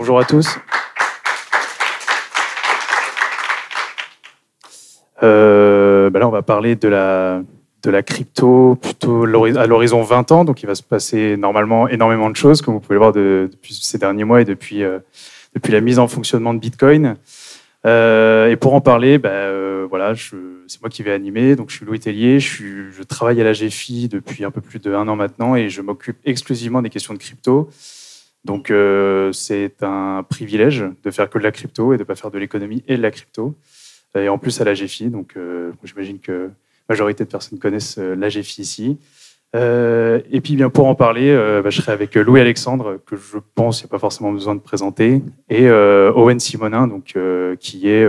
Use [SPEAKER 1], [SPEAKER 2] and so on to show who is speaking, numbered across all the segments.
[SPEAKER 1] Bonjour à tous. Là, on va parler de la crypto plutôt à l'horizon 20 ans. Donc, il va se passer normalement énormément de choses, comme vous pouvez le voir depuis ces derniers mois et depuis la mise en fonctionnement de Bitcoin. Et pour en parler, voilà, c'est moi qui vais animer. Donc, je suis Louis Tellier, je travaille à la GFI depuis un peu plus d'1 an maintenant et je m'occupe exclusivement des questions de crypto. Donc, c'est un privilège de faire que de la crypto et de ne pas faire de l'économie et de la crypto. Et en plus à la GFI, donc j'imagine que la majorité de personnes connaissent la GFI ici. Et puis bien pour en parler, je serai avec Louis-Alexandre, que je pense qu'il n'y a pas forcément besoin de présenter, et Owen Simonin, donc, qui est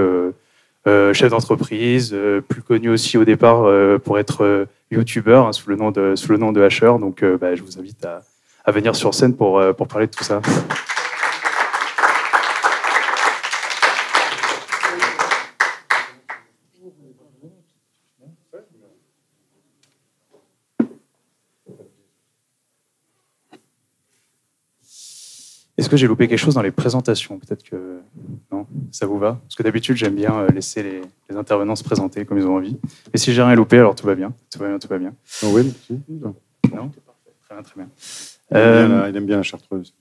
[SPEAKER 1] chef d'entreprise, plus connu aussi au départ pour être youtubeur, hein, sous le nom de Asher. Donc je vous invite à venir sur scène pour parler de tout ça. Est-ce que j'ai loupé quelque chose dans les présentations? Peut-être que non, ça vous va? Parce que d'habitude, j'aime bien laisser les intervenants se présenter comme ils ont envie. Mais si j'ai rien loupé, alors tout va bien. Tout va bien.
[SPEAKER 2] Oh oui, si.
[SPEAKER 1] Non, très bien.
[SPEAKER 2] Il aime bien la chartreuse.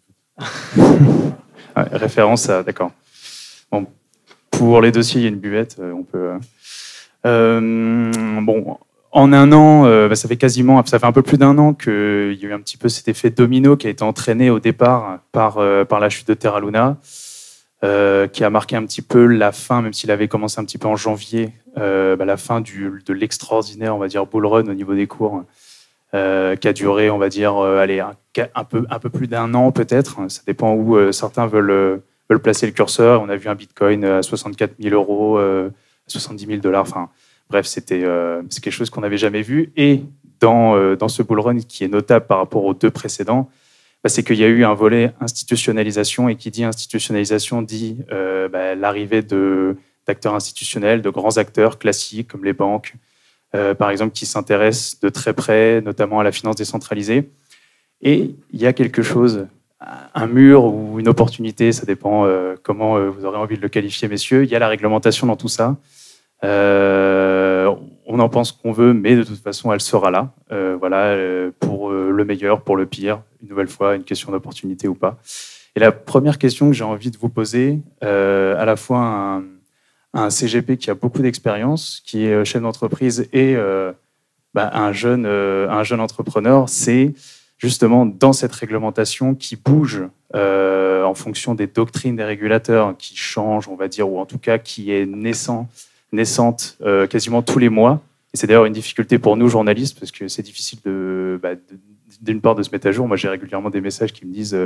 [SPEAKER 1] Ouais, référence à... D'accord. Bon, pour les dossiers, il y a une buvette. On peut... Bon... En 1 an, ça fait un peu plus d'1 an qu'il y a eu un petit peu cet effet domino qui a été entraîné au départ par la chute de Terra Luna, qui a marqué un petit peu la fin, même s'il avait commencé un petit peu en janvier, la fin de l'extraordinaire, on va dire, bull run au niveau des cours, qui a duré, on va dire, un peu plus d'1 an peut-être. Ça dépend où certains veulent placer le curseur. On a vu un Bitcoin à 64 000 €, 70 000 $. Enfin, bref, c'est quelque chose qu'on n'avait jamais vu. Et dans ce bull run qui est notable par rapport aux 2 précédents, c'est qu'il y a eu un volet institutionnalisation. Et qui dit institutionnalisation dit l'arrivée d'acteurs institutionnels, de grands acteurs classiques comme les banques, par exemple, qui s'intéressent de très près, notamment à la finance décentralisée. Et il y a quelque chose, un mur ou une opportunité, ça dépend comment vous aurez envie de le qualifier, messieurs. Il y a la réglementation dans tout ça. On en pense qu'on veut, mais de toute façon, elle sera là. Pour le meilleur, pour le pire. Une nouvelle fois, une question d'opportunité ou pas. Et la première question que j'ai envie de vous poser, à la fois un CGP qui a beaucoup d'expérience, qui est chef d'entreprise, et un jeune entrepreneur, c'est justement dans cette réglementation qui bouge en fonction des doctrines des régulateurs, qui changent, on va dire, ou en tout cas qui est naissante quasiment tous les mois. Et c'est d'ailleurs une difficulté pour nous, journalistes, parce que c'est difficile d'une part de se mettre à jour. Moi, j'ai régulièrement des messages qui me disent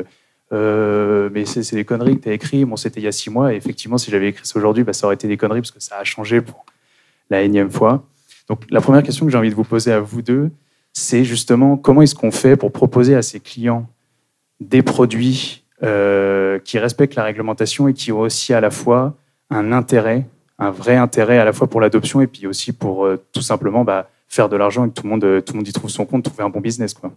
[SPEAKER 1] mais c'est des conneries que tu as écrit. Bon, c'était il y a 6 mois. Et effectivement, si j'avais écrit ça aujourd'hui, ça aurait été des conneries, parce que ça a changé pour la énième fois. Donc, la première question que j'ai envie de vous poser à vous deux, c'est justement comment est-ce qu'on fait pour proposer à ses clients des produits qui respectent la réglementation et qui ont aussi à la fois un vrai intérêt à la fois pour l'adoption et puis aussi pour tout simplement faire de l'argent et que tout le monde y trouve son compte, trouver un bon business, quoi.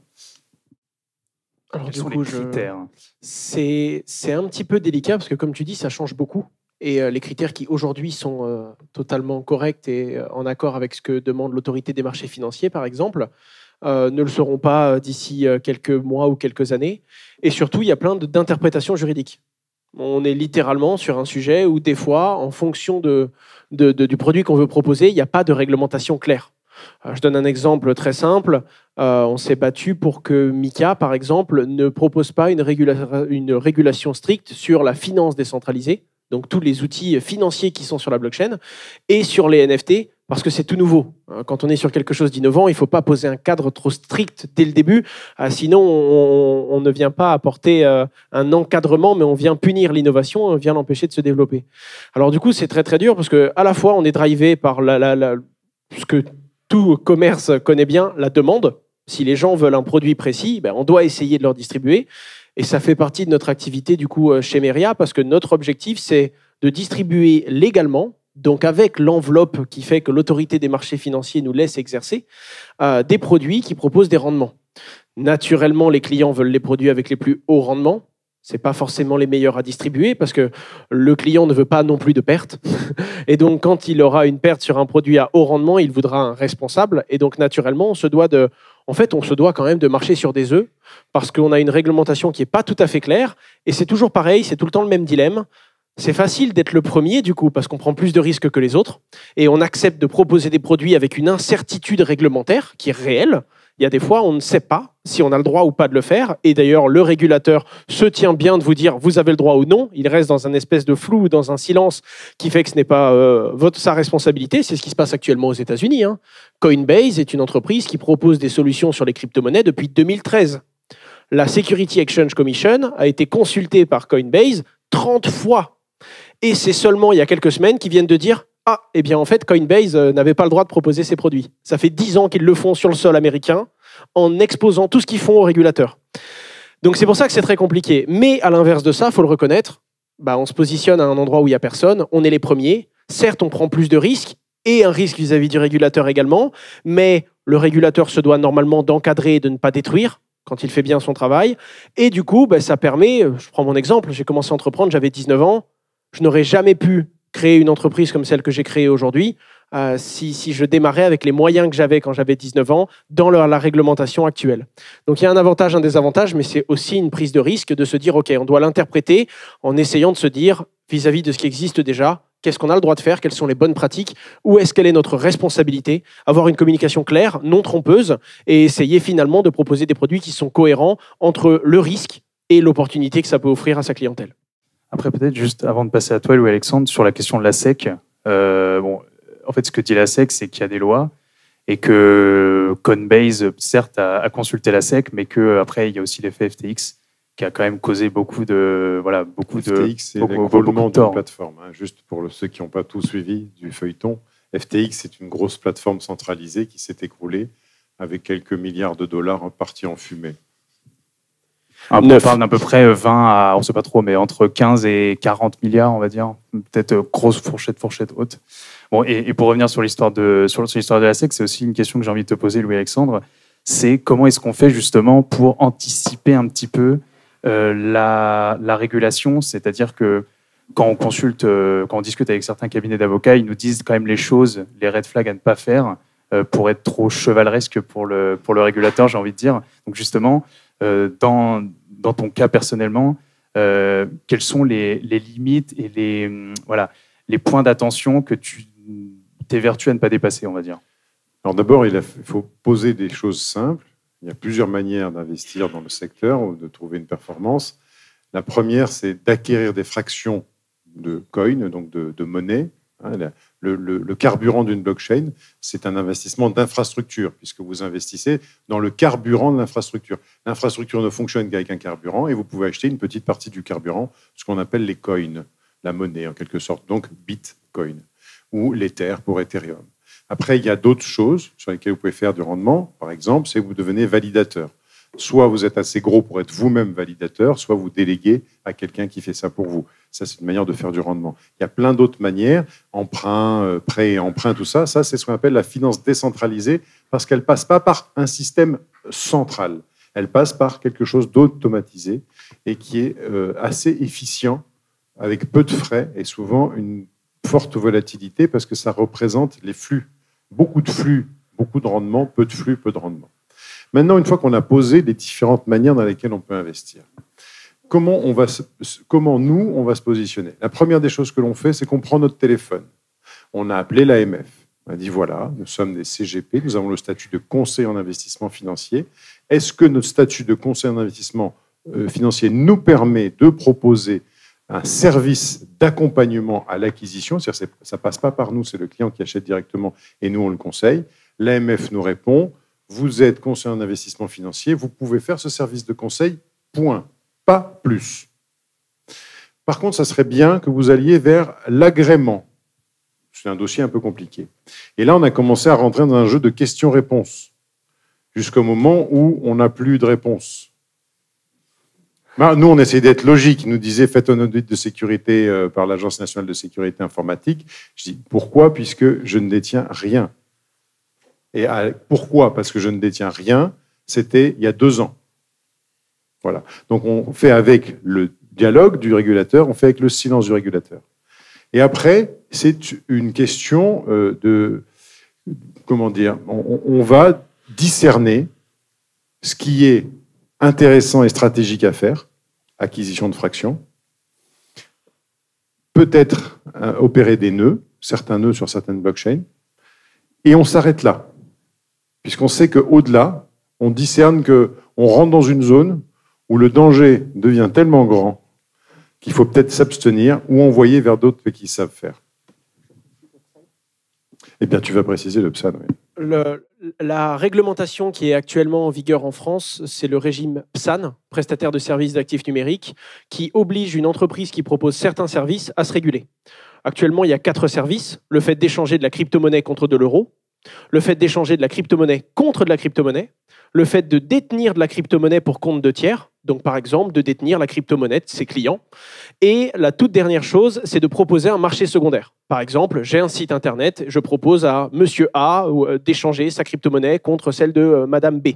[SPEAKER 3] Alors,
[SPEAKER 1] quels sont les critères?
[SPEAKER 3] C'est un petit peu délicat parce que, comme tu dis, ça change beaucoup. Et les critères qui aujourd'hui sont totalement corrects et en accord avec ce que demande l'autorité des marchés financiers, par exemple, ne le seront pas d'ici quelques mois ou quelques années. Et surtout, il y a plein d'interprétations juridiques. On est littéralement sur un sujet où, des fois, en fonction du produit qu'on veut proposer, il n'y a pas de réglementation claire. Je donne un exemple très simple. On s'est battu pour que MiCA, par exemple, ne propose pas une régulation stricte sur la finance décentralisée, donc tous les outils financiers qui sont sur la blockchain, et sur les NFT, parce que c'est tout nouveau. Quand on est sur quelque chose d'innovant, il ne faut pas poser un cadre trop strict dès le début, sinon on ne vient pas apporter un encadrement, mais on vient punir l'innovation, on vient l'empêcher de se développer. Alors du coup, c'est très très dur, parce qu'à la fois, on est drivé par ce que tout commerce connaît bien, la demande. Si les gens veulent un produit précis, on doit essayer de leur distribuer. Et ça fait partie de notre activité du coup chez Meria, parce que notre objectif, c'est de distribuer légalement, donc avec l'enveloppe qui fait que l'autorité des marchés financiers nous laisse exercer, des produits qui proposent des rendements. Naturellement, les clients veulent les produits avec les plus hauts rendements. c'est pas forcément les meilleurs à distribuer parce que le client ne veut pas non plus de perte. Et donc, quand il aura une perte sur un produit à haut rendement, il voudra un responsable. Et donc, naturellement, on se doit quand même de marcher sur des œufs parce qu'on a une réglementation qui n'est pas tout à fait claire. Et c'est toujours pareil, c'est tout le temps le même dilemme. C'est facile d'être le premier, du coup, parce qu'on prend plus de risques que les autres. Et on accepte de proposer des produits avec une incertitude réglementaire qui est réelle. Il y a des fois, on ne sait pas si on a le droit ou pas de le faire. Et d'ailleurs, le régulateur se tient bien de vous dire vous avez le droit ou non. Il reste dans un espèce de flou, dans un silence qui fait que ce n'est pas sa responsabilité. C'est ce qui se passe actuellement aux États-Unis. Coinbase est une entreprise qui propose des solutions sur les crypto-monnaies depuis 2013. La Security Exchange Commission a été consultée par Coinbase 30 fois. Et c'est seulement il y a quelques semaines qu'ils viennent de dire ah, eh bien en fait, Coinbase n'avait pas le droit de proposer ses produits. Ça fait 10 ans qu'ils le font sur le sol américain en exposant tout ce qu'ils font aux régulateurs. Donc c'est pour ça que c'est très compliqué. Mais à l'inverse de ça, il faut le reconnaître, on se positionne à un endroit où il n'y a personne, on est les premiers. Certes, on prend plus de risques et un risque vis-à-vis du régulateur également, mais le régulateur se doit normalement d'encadrer et de ne pas détruire quand il fait bien son travail. Et du coup, ça permet, je prends mon exemple, j'ai commencé à entreprendre, j'avais 19 ans, je n'aurais jamais pu créer une entreprise comme celle que j'ai créée aujourd'hui si je démarrais avec les moyens que j'avais quand j'avais 19 ans dans la réglementation actuelle. Donc il y a un avantage, un désavantage, mais c'est aussi une prise de risque de se dire, OK, on doit l'interpréter en essayant de se dire, vis-à-vis de ce qui existe déjà, qu'est-ce qu'on a le droit de faire, quelles sont les bonnes pratiques, où est-ce qu'elle est notre responsabilité, avoir une communication claire, non trompeuse, et essayer finalement de proposer des produits qui sont cohérents entre le risque et l'opportunité que ça peut offrir à sa clientèle.
[SPEAKER 1] Après, peut-être juste avant de passer à toi, Louis-Alexandre, sur la question de la SEC, en fait, ce que dit la SEC, c'est qu'il y a des lois et que Coinbase, certes, a consulté la SEC, mais qu'après, il y a aussi l'effet FTX qui a quand même causé beaucoup de
[SPEAKER 2] FTX, c'est l'écroulement d'une plateforme. Juste pour ceux qui n'ont pas tout suivi du feuilleton, FTX, c'est une grosse plateforme centralisée qui s'est écroulée avec quelques milliards de dollars partis en fumée.
[SPEAKER 1] On parle d'à peu près 20 à, on ne sait pas trop, mais entre 15 et 40 milliards, on va dire. Peut-être grosse fourchette haute. Bon, et pour revenir sur l'histoire de la SEC, c'est aussi une question que j'ai envie de te poser, Louis-Alexandre. C'est comment est-ce qu'on fait justement pour anticiper un petit peu la régulation? C'est-à-dire que quand on discute avec certains cabinets d'avocats, ils nous disent quand même les choses, les red flags à ne pas faire pour être trop chevaleresque pour le régulateur, j'ai envie de dire. Donc justement, dans ton cas personnellement, quelles sont les limites et les points d'attention que tu t'évertues à ne pas dépasser, on va dire?
[SPEAKER 2] Alors d'abord, il faut poser des choses simples. Il y a plusieurs manières d'investir dans le secteur ou de trouver une performance. La première, c'est d'acquérir des fractions de coin, donc de monnaie. Le carburant d'une blockchain, c'est un investissement d'infrastructure, puisque vous investissez dans le carburant de l'infrastructure. L'infrastructure ne fonctionne qu'avec un carburant, et vous pouvez acheter une petite partie du carburant, ce qu'on appelle les coins, la monnaie en quelque sorte, donc Bitcoin, ou l'Ether pour Ethereum. Après, il y a d'autres choses sur lesquelles vous pouvez faire du rendement. Par exemple, c'est que vous devenez validateur. Soit vous êtes assez gros pour être vous-même validateur, soit vous déléguez à quelqu'un qui fait ça pour vous. Ça, c'est une manière de faire du rendement. Il y a plein d'autres manières, emprunt, prêt et emprunt, tout ça. Ça, c'est ce qu'on appelle la finance décentralisée, parce qu'elle ne passe pas par un système central. Elle passe par quelque chose d'automatisé et qui est assez efficient, avec peu de frais et souvent une forte volatilité, parce que ça représente les flux. Beaucoup de flux, beaucoup de rendement, peu de flux, peu de rendement. Maintenant, une fois qu'on a posé les différentes manières dans lesquelles on peut investir, comment nous, on va se positionner? La première des choses que l'on fait, c'est qu'on prend notre téléphone. On a appelé l'AMF. On a dit, voilà, nous sommes des CGP, nous avons le statut de conseil en investissement financier. Est-ce que notre statut de conseil en investissement financier nous permet de proposer un service d'accompagnement à l'acquisition? C'est-à-dire que ça ne passe pas par nous, c'est le client qui achète directement et nous, on le conseille. L'AMF nous répond, vous êtes conseiller en investissement financier, vous pouvez faire ce service de conseil, point. Pas plus. Par contre, ça serait bien que vous alliez vers l'agrément. C'est un dossier un peu compliqué. Et là, on a commencé à rentrer dans un jeu de questions-réponses, jusqu'au moment où on n'a plus de réponse. Nous, on essayait d'être logique. Ils nous disaient, faites un audit de sécurité par l'Agence nationale de sécurité informatique. Je dis, pourquoi? Puisque je ne détiens rien. Et pourquoi? Parce que je ne détiens rien, c'était il y a 2 ans. Voilà. Donc on fait avec le dialogue du régulateur, on fait avec le silence du régulateur. Et après, c'est une question de... Comment dire, on va discerner ce qui est intéressant et stratégique à faire, acquisition de fractions, peut-être opérer des nœuds, certains nœuds sur certaines blockchains, et on s'arrête là, puisqu'on sait qu'au-delà, on discerne qu'on rentre dans une zone où le danger devient tellement grand qu'il faut peut-être s'abstenir ou envoyer vers d'autres qui savent faire. Eh bien, tu vas préciser le PSAN, oui.
[SPEAKER 3] La réglementation qui est actuellement en vigueur en France, c'est le régime PSAN, prestataire de services d'actifs numériques, qui oblige une entreprise qui propose certains services à se réguler. Actuellement, il y a 4 services. Le fait d'échanger de la crypto-monnaie contre de l'euro, le fait d'échanger de la crypto-monnaie contre de la crypto-monnaie, le fait de détenir de la crypto-monnaie pour compte de tiers, donc par exemple de détenir la crypto-monnaie de ses clients. Et la toute dernière chose, c'est de proposer un marché secondaire. Par exemple, j'ai un site internet, je propose à monsieur A d'échanger sa crypto-monnaie contre celle de madame B.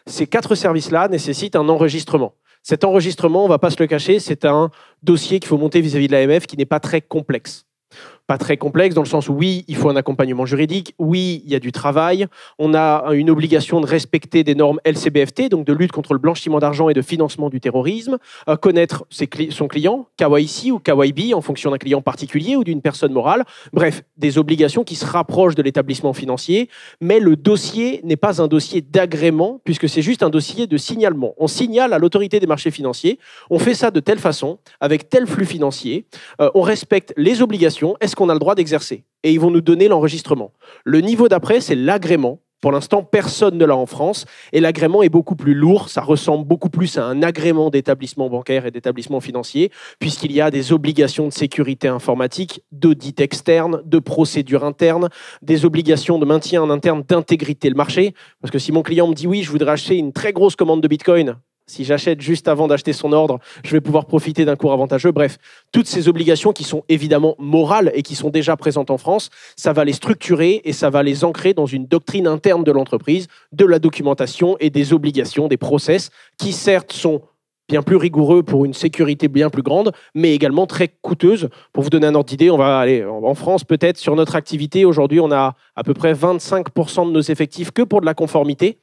[SPEAKER 3] Ces 4 services-là nécessitent un enregistrement. Cet enregistrement, on ne va pas se le cacher, c'est un dossier qu'il faut monter vis-à-vis de l'AMF qui n'est pas très complexe. Pas très complexe dans le sens où oui, il faut un accompagnement juridique, oui, il y a du travail, on a une obligation de respecter des normes LCBFT, donc de lutte contre le blanchiment d'argent et de financement du terrorisme, connaître son client, KYC ou KYB en fonction d'un client particulier ou d'une personne morale, bref, des obligations qui se rapprochent de l'établissement financier, mais le dossier n'est pas un dossier d'agrément puisque c'est juste un dossier de signalement. On signale à l'autorité des marchés financiers, on fait ça de telle façon, avec tel flux financier, on respecte les obligations, est-ce qu'on a le droit d'exercer? Et ils vont nous donner l'enregistrement. Le niveau d'après, c'est l'agrément. Pour l'instant, personne ne l'a en France. Et l'agrément est beaucoup plus lourd. Ça ressemble beaucoup plus à un agrément d'établissement bancaire et d'établissement financier, puisqu'il y a des obligations de sécurité informatique, d'audit externe, de procédure interne, des obligations de maintien en interne d'intégrité le marché. Parce que si mon client me dit oui, je voudrais acheter une très grosse commande de Bitcoin, si j'achète juste avant d'acheter son ordre, je vais pouvoir profiter d'un cours avantageux. Bref, toutes ces obligations qui sont évidemment morales et qui sont déjà présentes en France, ça va les structurer et ça va les ancrer dans une doctrine interne de l'entreprise, de la documentation et des obligations, des process qui certes sont bien plus rigoureux pour une sécurité bien plus grande, mais également très coûteuses. Pour vous donner un ordre d'idée, on va aller en France peut-être sur notre activité. Aujourd'hui, on a à peu près 25% de nos effectifs que pour de la conformité.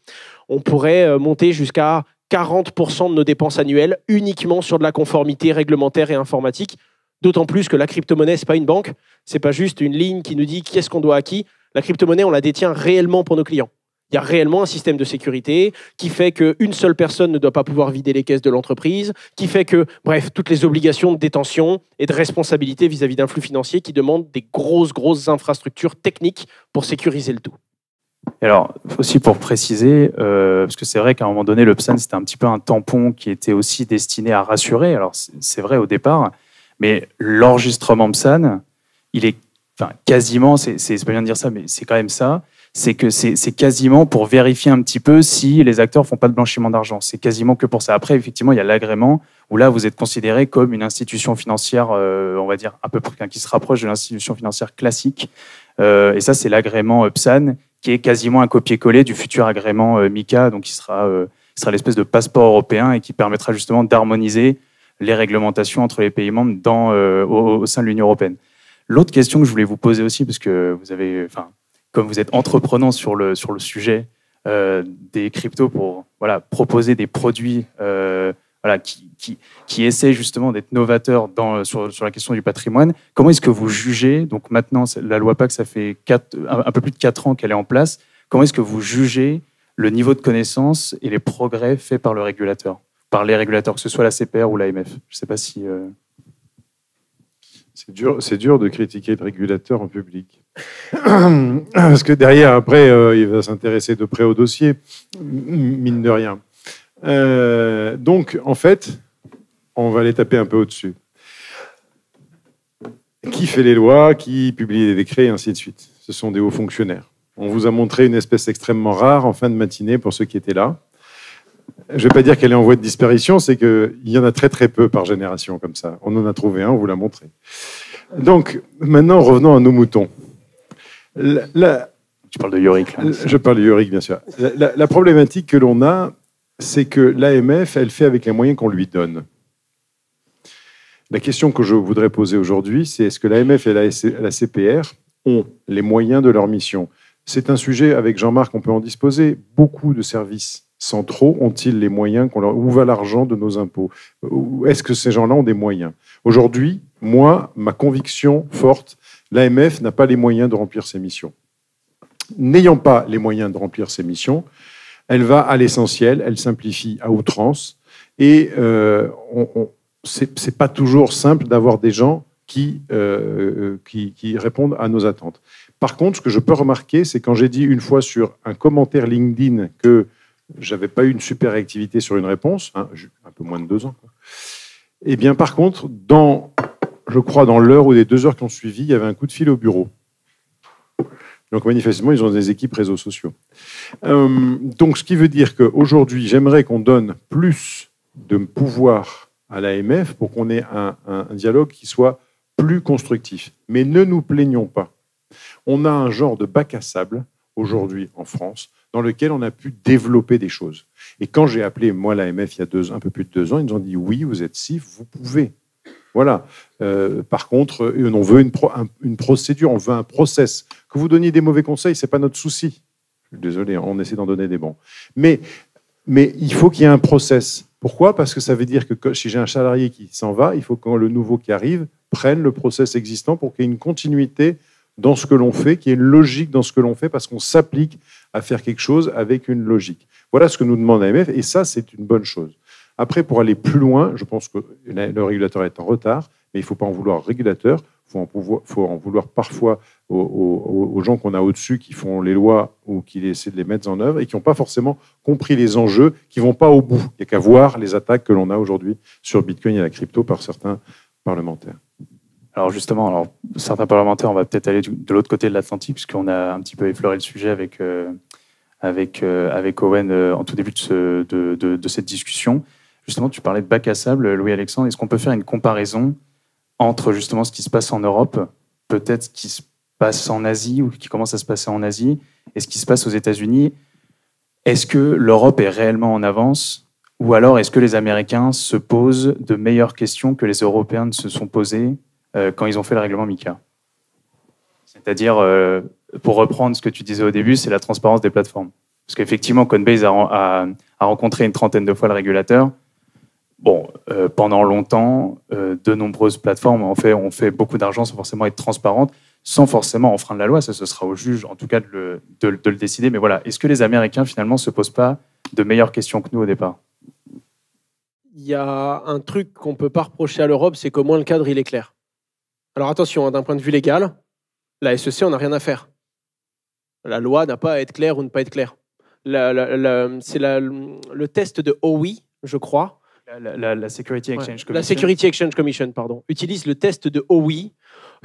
[SPEAKER 3] On pourrait monter jusqu'à 40% de nos dépenses annuelles uniquement sur de la conformité réglementaire et informatique, d'autant plus que la crypto-monnaie, ce n'est pas une banque, ce n'est pas juste une ligne qui nous dit qu'est-ce qu'on doit à qui. La crypto-monnaie, on la détient réellement pour nos clients. Il y a réellement un système de sécurité qui fait qu'une seule personne ne doit pas pouvoir vider les caisses de l'entreprise, qui fait que, bref, toutes les obligations de détention et de responsabilité vis-à-vis d'un flux financier qui demandent des grosses infrastructures techniques pour sécuriser le tout.
[SPEAKER 1] Alors, aussi pour préciser, parce que c'est vrai qu'à un moment donné, le PSAN, c'était un petit peu un tampon qui était aussi destiné à rassurer. Alors, c'est vrai au départ, mais l'enregistrement PSAN, il est quasiment, c'est pas bien de dire ça, mais c'est quand même ça, c'est que c'est quasiment pour vérifier un petit peu si les acteurs font pas de blanchiment d'argent. C'est quasiment que pour ça. Après, effectivement, il y a l'agrément, où là, vous êtes considéré comme une institution financière, on va dire, un peu qui se rapproche de l'institution financière classique. Et ça, c'est l'agrément PSAN, qui est quasiment un copier-coller du futur agrément MiCA, donc qui sera l'espèce de passeport européen et qui permettra justement d'harmoniser les réglementations entre les pays membres au sein de l'Union européenne. L'autre question que je voulais vous poser aussi, parce que vous avez, comme vous êtes entreprenant sur le sujet des cryptos pour proposer des produits qui essaient justement d'être novateurs sur la question du patrimoine. Comment est-ce que vous jugez, donc maintenant la loi PAC, ça fait un peu plus de 4 ans qu'elle est en place, comment est-ce que vous jugez le niveau de connaissance et les progrès faits par les régulateurs, que ce soit la CPR ou l'AMF? Je ne sais pas si...
[SPEAKER 2] C'est dur de critiquer le régulateur en public. Parce que derrière, après, il va s'intéresser de près au dossier, mine de rien. Donc, en fait, on va les taper un peu au-dessus. Qui fait les lois, qui publie les décrets, et ainsi de suite. Ce sont des hauts fonctionnaires. On vous a montré une espèce extrêmement rare en fin de matinée pour ceux qui étaient là. Je ne vais pas dire qu'elle est en voie de disparition, c'est qu'il y en a très très peu par génération comme ça. On en a trouvé un, on vous l'a montré. Donc, maintenant, revenons à nos moutons.
[SPEAKER 1] Tu parles de Yorick, là.
[SPEAKER 2] Je parle de Yorick, bien sûr. La problématique que l'on a, c'est que l'AMF, elle fait avec les moyens qu'on lui donne. La question que je voudrais poser aujourd'hui, c'est est-ce que l'AMF et la CPR ont les moyens de leur mission? C'est un sujet, avec Jean-Marc, on peut en disposer. Beaucoup de services centraux ont-ils les moyens où va l'argent de nos impôts? Est-ce que ces gens-là ont des moyens? Aujourd'hui, moi, ma conviction forte, l'AMF n'a pas les moyens de remplir ses missions. N'ayant pas les moyens de remplir ses missions, elle va à l'essentiel, elle simplifie à outrance, et c'est pas toujours simple d'avoir des gens qui répondent à nos attentes. Par contre, ce que je peux remarquer, c'est quand j'ai dit une fois sur un commentaire LinkedIn que j'avais pas eu une super réactivité sur une réponse, un peu moins de 2 ans. Eh bien, par contre, je crois dans l'heure ou les 2 heures qui ont suivi, il y avait un coup de fil au bureau. Donc, manifestement, ils ont des équipes réseaux sociaux. Donc, ce qui veut dire qu'aujourd'hui, j'aimerais qu'on donne plus de pouvoir à l'AMF pour qu'on ait un dialogue qui soit plus constructif. Mais ne nous plaignons pas. On a un genre de bac à sable, aujourd'hui, en France, dans lequel on a pu développer des choses. Et quand j'ai appelé, moi, l'AMF, il y a un peu plus de 2 ans, ils nous ont dit « Oui, vous êtes si, vous pouvez ». Voilà. Par contre, on veut une procédure, on veut un process. Que vous donniez des mauvais conseils, ce n'est pas notre souci. Je suis désolé, on essaie d'en donner des bons. Mais il faut qu'il y ait un process. Pourquoi? Parce que ça veut dire que si j'ai un salarié qui s'en va, il faut que le nouveau qui arrive prenne le process existant pour qu'il y ait une continuité dans ce que l'on fait, qu'il y ait une logique dans ce que l'on fait, parce qu'on s'applique à faire quelque chose avec une logique. Voilà ce que nous demande l'AMF, et ça, c'est une bonne chose. Après, pour aller plus loin, je pense que le régulateur est en retard, mais il ne faut pas en vouloir au régulateur, il faut en vouloir parfois aux gens qu'on a au-dessus qui font les lois ou qui essaient de les mettre en œuvre et qui n'ont pas forcément compris les enjeux, qui ne vont pas au bout. Il n'y a qu'à voir les attaques que l'on a aujourd'hui sur Bitcoin et la crypto par certains parlementaires.
[SPEAKER 1] Alors justement, certains parlementaires, on va peut-être aller de l'autre côté de l'Atlantique, puisqu'on a un petit peu effleuré le sujet avec Owen en tout début de cette discussion. Justement, tu parlais de bac à sable, Louis-Alexandre. Est-ce qu'on peut faire une comparaison entre justement ce qui se passe en Europe, peut-être ce qui se passe en Asie ou qui commence à se passer en Asie, et ce qui se passe aux États-Unis? Est-ce que l'Europe est réellement en avance, ou alors est-ce que les Américains se posent de meilleures questions que les Européens ne se sont posées quand ils ont fait le règlement MiCA? C'est-à-dire, pour reprendre ce que tu disais au début, c'est la transparence des plateformes. Parce qu'effectivement, Coinbase a rencontré une 30aine de fois le régulateur. Bon, pendant longtemps, de nombreuses plateformes ont fait beaucoup d'argent sans forcément être transparentes, sans forcément enfreindre la loi. Ça, ce sera au juge, en tout cas, de le décider. Mais voilà, est-ce que les Américains, finalement, ne se posent pas de meilleures questions que nous au départ?
[SPEAKER 3] Il y a un truc qu'on ne peut pas reprocher à l'Europe, c'est qu'au moins le cadre, il est clair. Alors attention, d'un point de vue légal, la SEC, on n'a rien à faire. La loi n'a pas à être claire ou ne pas être claire. C'est le test de OWI, je crois.
[SPEAKER 1] La Security Exchange Commission.
[SPEAKER 3] La Security Exchange Commission, pardon, utilise le test de OWI,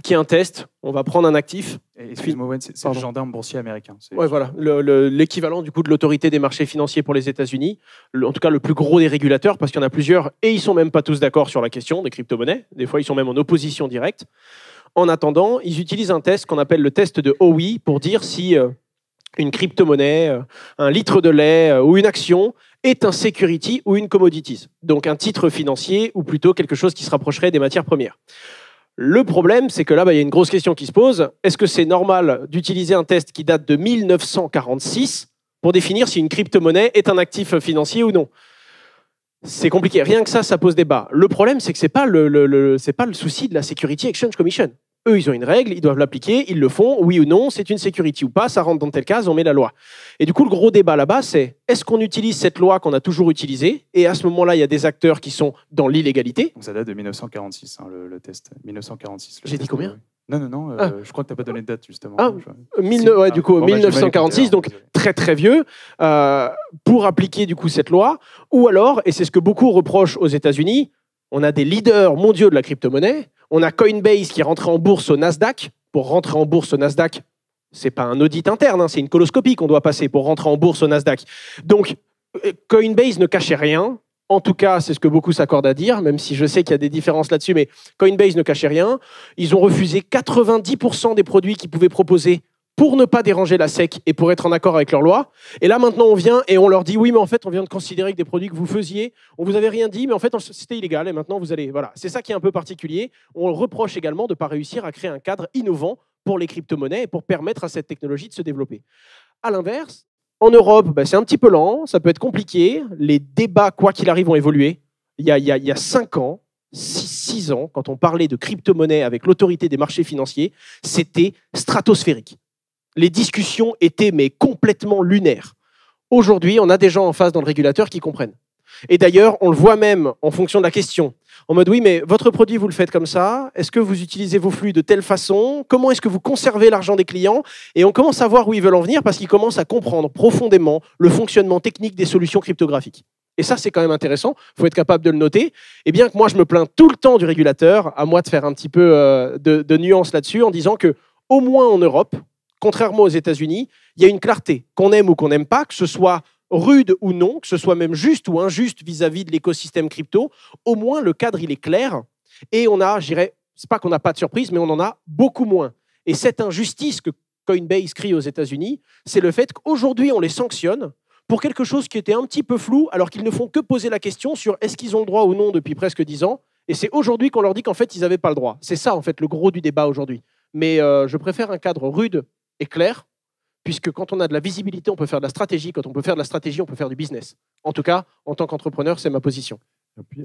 [SPEAKER 3] qui est un test. On va prendre un actif.
[SPEAKER 1] Excuse-moi, Owen, c'est le gendarme boursier américain.
[SPEAKER 3] Ouais, voilà, l'équivalent du coup de l'autorité des marchés financiers pour les États-Unis, en tout cas le plus gros des régulateurs, parce qu'il y en a plusieurs et ils sont même pas tous d'accord sur la question des crypto-monnaies. Des fois, ils sont même en opposition directe. En attendant, ils utilisent un test qu'on appelle le test de OWI pour dire si une crypto-monnaie, un litre de lait ou une action est un security ou une commodities. Donc un titre financier ou plutôt quelque chose qui se rapprocherait des matières premières. Le problème, c'est que là, il y a une grosse question qui se pose. Est-ce que c'est normal d'utiliser un test qui date de 1946 pour définir si une crypto-monnaie est un actif financier ou non? C'est compliqué. Rien que ça pose débat. Le problème, c'est que ce n'est pas le souci de la Security Exchange Commission. Eux, ils ont une règle, ils doivent l'appliquer, ils le font, oui ou non, c'est une security ou pas, ça rentre dans telle case, on met la loi. Et du coup, le gros débat là-bas, c'est est-ce qu'on utilise cette loi qu'on a toujours utilisée? Et à ce moment-là, il y a des acteurs qui sont dans l'illégalité.
[SPEAKER 1] Ça date de 1946, hein, le test. 1946.
[SPEAKER 3] J'ai dit combien?
[SPEAKER 1] Non, je crois que tu n'as pas donné de date, justement.
[SPEAKER 3] Du coup, 1946, donc très très vieux, pour appliquer du coup cette loi. Ou alors, et c'est ce que beaucoup reprochent aux États-Unis, on a des leaders mondiaux de la crypto-monnaie. On a Coinbase qui est rentré en bourse au Nasdaq. Pour rentrer en bourse au Nasdaq, ce n'est pas un audit interne, hein, c'est une coloscopie qu'on doit passer pour rentrer en bourse au Nasdaq. Donc, Coinbase ne cachait rien. En tout cas, c'est ce que beaucoup s'accordent à dire, même si je sais qu'il y a des différences là-dessus, mais Coinbase ne cachait rien. Ils ont refusé 90% des produits qu'ils pouvaient proposer pour ne pas déranger la SEC et pour être en accord avec leur loi. Et là, maintenant, on vient et on leur dit, oui, mais en fait, on vient de considérer que des produits que vous faisiez, on vous avait rien dit, mais en fait, c'était illégal et maintenant, vous allez... Voilà, c'est ça qui est un peu particulier. On reproche également de ne pas réussir à créer un cadre innovant pour les crypto-monnaies et pour permettre à cette technologie de se développer. À l'inverse, en Europe, c'est un petit peu lent, ça peut être compliqué. Les débats, quoi qu'il arrive, ont évolué. Il y a 5 ans, 6 ans, quand on parlait de crypto-monnaie avec l'autorité des marchés financiers, c'était stratosphérique. Les discussions étaient mais complètement lunaires. Aujourd'hui, on a des gens en face dans le régulateur qui comprennent. Et d'ailleurs, on le voit même en fonction de la question. En mode, oui, mais votre produit, vous le faites comme ça. Est-ce que vous utilisez vos flux de telle façon? Comment est-ce que vous conservez l'argent des clients? Et on commence à voir où ils veulent en venir parce qu'ils commencent à comprendre profondément le fonctionnement technique des solutions cryptographiques. Et ça, c'est quand même intéressant. Il faut être capable de le noter. Et bien que moi, je me plains tout le temps du régulateur, à moi de faire un petit peu de nuance là-dessus en disant que, au moins en Europe, contrairement aux États-Unis, il y a une clarté, qu'on aime ou qu'on n'aime pas, que ce soit rude ou non, que ce soit même juste ou injuste vis-à-vis de l'écosystème crypto, au moins le cadre, il est clair. Et on a, je dirais, c'est pas qu'on n'a pas de surprise, mais on en a beaucoup moins. Et cette injustice que Coinbase crie aux États-Unis, c'est le fait qu'aujourd'hui, on les sanctionne pour quelque chose qui était un petit peu flou, alors qu'ils ne font que poser la question sur est-ce qu'ils ont le droit ou non depuis presque 10 ans. Et c'est aujourd'hui qu'on leur dit qu'en fait, ils n'avaient pas le droit. C'est ça, en fait, le gros du débat aujourd'hui. Mais je préfère un cadre rude et clair, puisque quand on a de la visibilité, on peut faire de la stratégie. Quand on peut faire de la stratégie, on peut faire du business. En tout cas, en tant qu'entrepreneur, c'est ma position.
[SPEAKER 2] Et puis,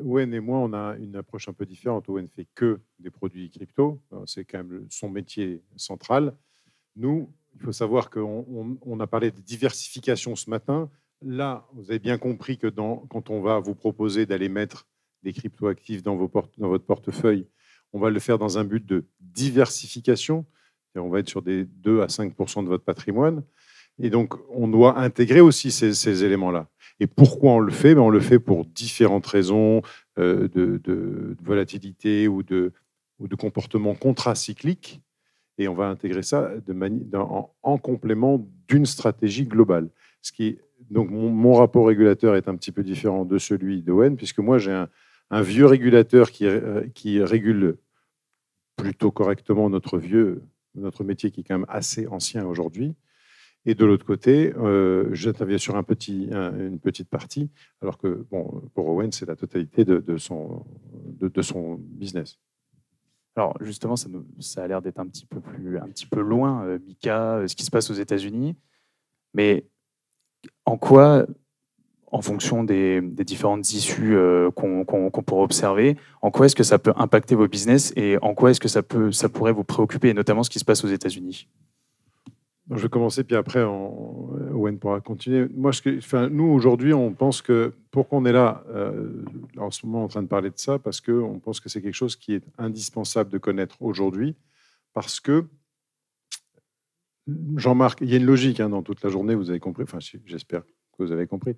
[SPEAKER 2] Owen et moi, on a une approche un peu différente. Owen fait que des produits crypto. C'est quand même son métier central. Nous, il faut savoir qu'on a parlé de diversification ce matin. Là, vous avez bien compris que quand on va vous proposer d'aller mettre des crypto-actifs dans votre portefeuille, on va le faire dans un but de diversification. Et on va être sur des 2 à 5% de votre patrimoine. Et donc, on doit intégrer aussi ces éléments-là. Et pourquoi on le fait? On le fait pour différentes raisons de volatilité ou de comportement contracyclique. Et on va intégrer ça en complément d'une stratégie globale. Donc, mon rapport régulateur est un petit peu différent de celui d'Owen, puisque moi, j'ai un vieux régulateur qui régule plutôt correctement notre métier qui est quand même assez ancien aujourd'hui. Et de l'autre côté, j'interviens sur une petite partie, alors que pour Owen, c'est la totalité de son business.
[SPEAKER 1] Alors justement, ça a l'air d'être un petit peu loin, Mika, ce qui se passe aux États-Unis. Mais en quoi, en fonction des différentes issues qu'on pourrait observer, en quoi est-ce que ça peut impacter vos business et en quoi est-ce que ça pourrait vous préoccuper, et notamment ce qui se passe aux États-Unis?
[SPEAKER 2] Je vais commencer, puis après, Owen pourra continuer. Nous, aujourd'hui, on pense que, pourquoi on est là, en ce moment, en train de parler de ça, parce qu'on pense que c'est quelque chose qui est indispensable de connaître aujourd'hui, parce que, Jean-Marc, il y a une logique dans toute la journée, vous avez compris, enfin, j'espère que vous avez compris,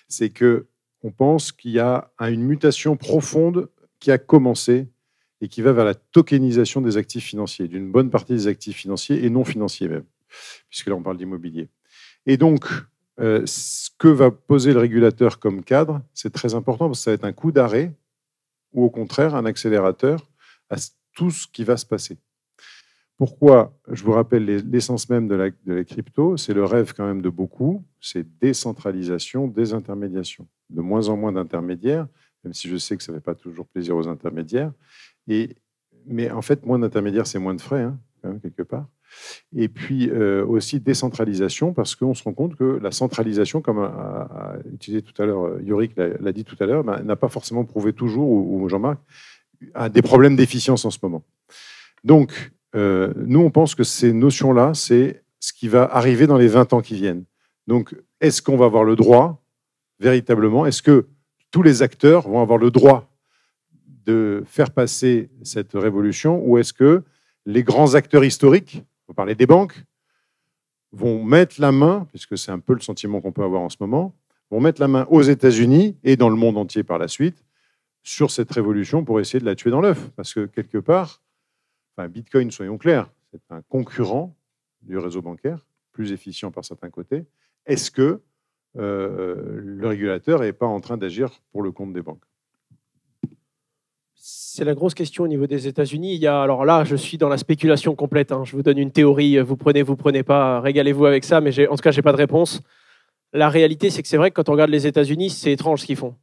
[SPEAKER 2] c'est qu'on pense qu'il y a une mutation profonde qui a commencé et qui va vers la tokenisation des actifs financiers, d'une bonne partie des actifs financiers et non financiers même, puisque là on parle d'immobilier. Et donc, ce que va poser le régulateur comme cadre, c'est très important parce que ça va être un coup d'arrêt ou au contraire un accélérateur à tout ce qui va se passer. Pourquoi? Je vous rappelle l'essence même de la crypto, c'est le rêve quand même de beaucoup, c'est décentralisation, désintermédiation. De moins en moins d'intermédiaires, même si je sais que ça ne fait pas toujours plaisir aux intermédiaires. Mais en fait, moins d'intermédiaires, c'est moins de frais, quand même, quelque part. Et puis aussi décentralisation, parce qu'on se rend compte que la centralisation, comme a utilisé tout à l'heure, Yorick l'a dit tout à l'heure, n'a pas forcément prouvé toujours, ou Jean-Marc, a des problèmes d'efficience en ce moment. Donc, nous, on pense que ces notions-là, c'est ce qui va arriver dans les 20 ans qui viennent. Donc, est-ce qu'on va avoir le droit, véritablement, est-ce que tous les acteurs vont avoir le droit de faire passer cette révolution, ou est-ce que les grands acteurs historiques, on parlait des banques, vont mettre la main, puisque c'est un peu le sentiment qu'on peut avoir en ce moment, vont mettre la main aux États-Unis et dans le monde entier par la suite sur cette révolution pour essayer de la tuer dans l'œuf. Parce que quelque part, Bitcoin, soyons clairs, c'est un concurrent du réseau bancaire, plus efficient par certains côtés. Est-ce que le régulateur n'est pas en train d'agir pour le compte des banques?
[SPEAKER 3] C'est la grosse question au niveau des États-Unis. Alors là, je suis dans la spéculation complète. Je vous donne une théorie, vous prenez pas, régalez-vous avec ça, mais en tout cas, j'ai pas de réponse. La réalité, c'est que c'est vrai que quand on regarde les États-Unis, c'est étrange ce qu'ils font.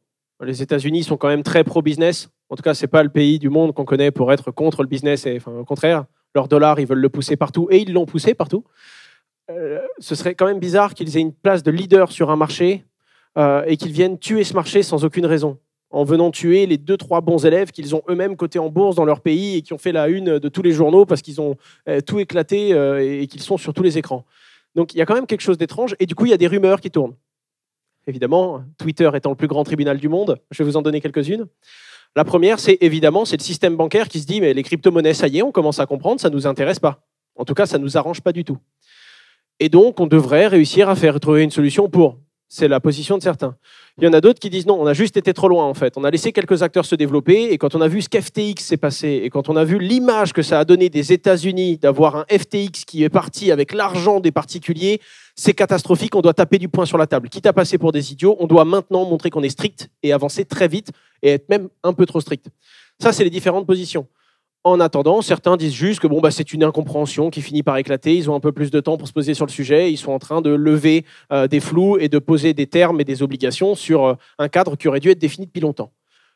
[SPEAKER 3] Les États-Unis sont quand même très pro-business. En tout cas, c'est pas le pays du monde qu'on connaît pour être contre le business. Au contraire, leur dollar, ils veulent le pousser partout, et ils l'ont poussé partout. Ce serait quand même bizarre qu'ils aient une place de leader sur un marché et qu'ils viennent tuer ce marché sans aucune raison, en venant tuer les 2-3 bons élèves qu'ils ont eux-mêmes cotés en bourse dans leur pays et qui ont fait la une de tous les journaux parce qu'ils ont tout éclaté et qu'ils sont sur tous les écrans. Donc il y a quand même quelque chose d'étrange, et du coup il y a des rumeurs qui tournent. Évidemment, Twitter étant le plus grand tribunal du monde, je vais vous en donner quelques-unes. La première, c'est le système bancaire qui se dit mais les crypto-monnaies, ça y est, on commence à comprendre, ça ne nous intéresse pas. En tout cas, ça ne nous arrange pas du tout. Et donc, on devrait réussir à trouver une solution pour. C'est la position de certains. Il y en a d'autres qui disent non, on a juste été trop loin en fait. On a laissé quelques acteurs se développer, et quand on a vu ce qu'FTX s'est passé, et quand on a vu l'image que ça a donné des États-Unis d'avoir un FTX qui est parti avec l'argent des particuliers, c'est catastrophique, on doit taper du poing sur la table. Quitte à passer pour des idiots, on doit maintenant montrer qu'on est strict et avancer très vite et être même un peu trop strict. Ça, c'est les différentes positions. En attendant, certains disent juste que c'est une incompréhension qui finit par éclater. Ils ont un peu plus de temps pour se poser sur le sujet. Ils sont en train de lever des flous et de poser des termes et des obligations sur un cadre qui aurait dû être défini depuis longtemps.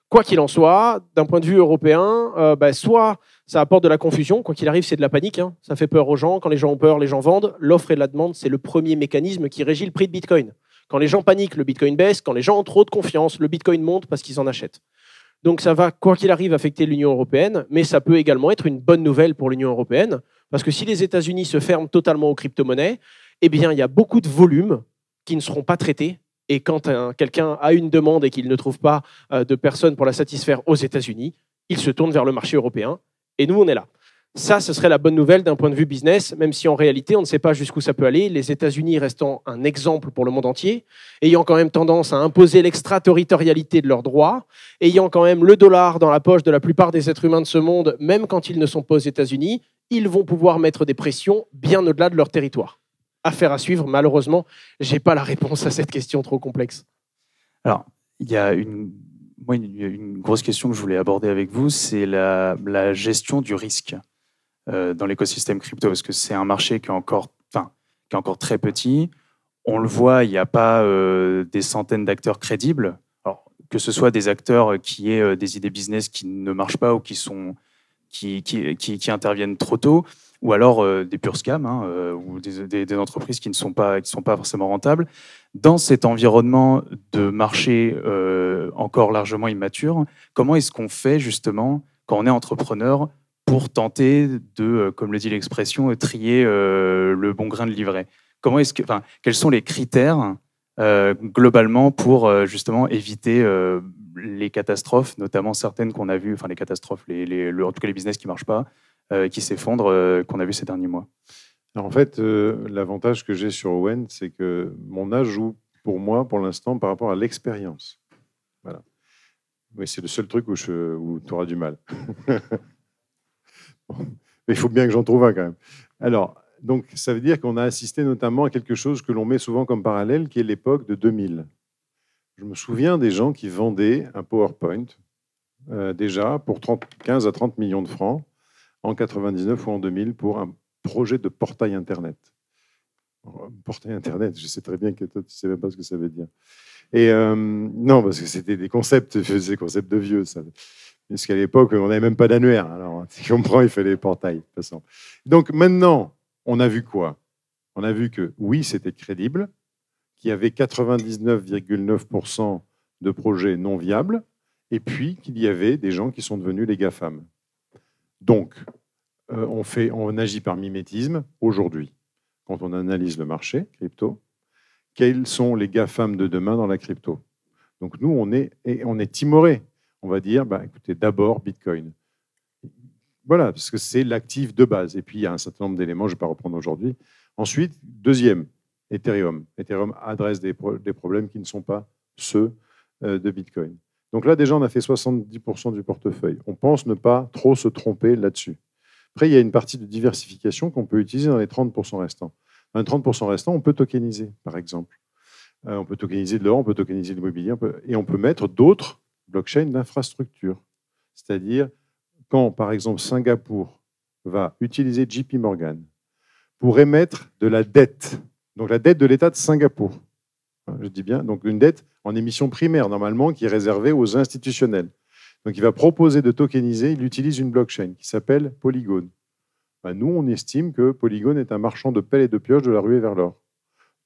[SPEAKER 3] Quoi qu'il en soit, d'un point de vue européen, soit ça apporte de la confusion. Quoi qu'il arrive, c'est de la panique. Ça fait peur aux gens. Quand les gens ont peur, les gens vendent. L'offre et la demande, c'est le premier mécanisme qui régit le prix de Bitcoin. Quand les gens paniquent, le Bitcoin baisse. Quand les gens ont trop de confiance, le Bitcoin monte parce qu'ils en achètent. Donc ça va, quoi qu'il arrive, affecter l'Union européenne, mais ça peut également être une bonne nouvelle pour l'Union européenne, parce que si les États-Unis se ferment totalement aux crypto-monnaies, eh bien, il y a beaucoup de volumes qui ne seront pas traités. Et quand quelqu'un a une demande et qu'il ne trouve pas de personne pour la satisfaire aux États-Unis, il se tourne vers le marché européen. Et nous, on est là. Ça, ce serait la bonne nouvelle d'un point de vue business, même si en réalité, on ne sait pas jusqu'où ça peut aller. Les États-Unis restant un exemple pour le monde entier, ayant quand même tendance à imposer l'extraterritorialité de leurs droits, ayant quand même le dollar dans la poche de la plupart des êtres humains de ce monde, même quand ils ne sont pas aux États-Unis, ils vont pouvoir mettre des pressions bien au-delà de leur territoire. Affaire à suivre, malheureusement, je n'ai pas la réponse à cette question trop complexe.
[SPEAKER 1] Alors, il y a une grosse question que je voulais aborder avec vous, c'est la gestion du risque dans l'écosystème crypto, parce que c'est un marché qui est encore très petit. On le voit, il n'y a pas des centaines d'acteurs crédibles. Alors, que ce soit des acteurs qui aient des idées business qui ne marchent pas ou qui interviennent trop tôt, ou alors des purs scams, ou des entreprises qui ne sont pas forcément rentables. Dans cet environnement de marché encore largement immature, comment est-ce qu'on fait justement quand on est entrepreneur pour tenter de, comme le dit l'expression, trier le bon grain de livret? Quels sont les critères globalement pour justement éviter les catastrophes, notamment certaines qu'on a vues, les catastrophes, en tout cas les business qui ne marchent pas, qui s'effondrent, qu'on a vu ces derniers mois?
[SPEAKER 2] Alors en fait, l'avantage que j'ai sur Owen, c'est que mon âge joue pour moi, pour l'instant, par rapport à l'expérience. Voilà. Oui, c'est le seul truc où tu auras du mal. Mais il faut bien que j'en trouve un quand même. Alors, donc, ça veut dire qu'on a assisté notamment à quelque chose que l'on met souvent comme parallèle, qui est l'époque de 2000. Je me souviens des gens qui vendaient un PowerPoint, déjà, pour 15 à 30 millions de francs, en 99 ou en 2000, pour un projet de portail Internet. Portail Internet, je sais très bien que toi, tu ne sais même pas ce que ça veut dire. Et non, parce que c'était des concepts de vieux, ça. Parce qu'à l'époque, on n'avait même pas d'annuaire. Alors, tu comprends, il fallait des portails, de toute façon. Donc maintenant, on a vu quoi? On a vu que, oui, c'était crédible, qu'il y avait 99,9% de projets non viables, et puis qu'il y avait des gens qui sont devenus les GAFAM. Donc, on agit par mimétisme aujourd'hui. Quand on analyse le marché crypto, quels sont les GAFAM de demain dans la crypto? Donc nous, on est timorés. On va dire, écoutez, d'abord Bitcoin. Voilà, parce que c'est l'actif de base. Et puis, il y a un certain nombre d'éléments, je ne vais pas reprendre aujourd'hui. Ensuite, deuxième, Ethereum. Ethereum adresse des problèmes qui ne sont pas ceux de Bitcoin. Donc là, déjà, on a fait 70% du portefeuille. On pense ne pas trop se tromper là-dessus. Après, il y a une partie de diversification qu'on peut utiliser dans les 30% restants. Dans les 30% restants, on peut tokeniser, par exemple. On peut tokeniser de l'or, on peut tokeniser de l'immobilier, et on peut mettre d'autres blockchains d'infrastructure. C'est-à-dire quand, par exemple, Singapour va utiliser JP Morgan pour émettre de la dette, donc la dette de l'État de Singapour, je dis bien, donc une dette en émission primaire, normalement, qui est réservée aux institutionnels. Donc il va proposer de tokeniser, il utilise une blockchain qui s'appelle Polygon. Ben, nous, on estime que Polygon est un marchand de pelles et de pioches de la ruée vers l'or.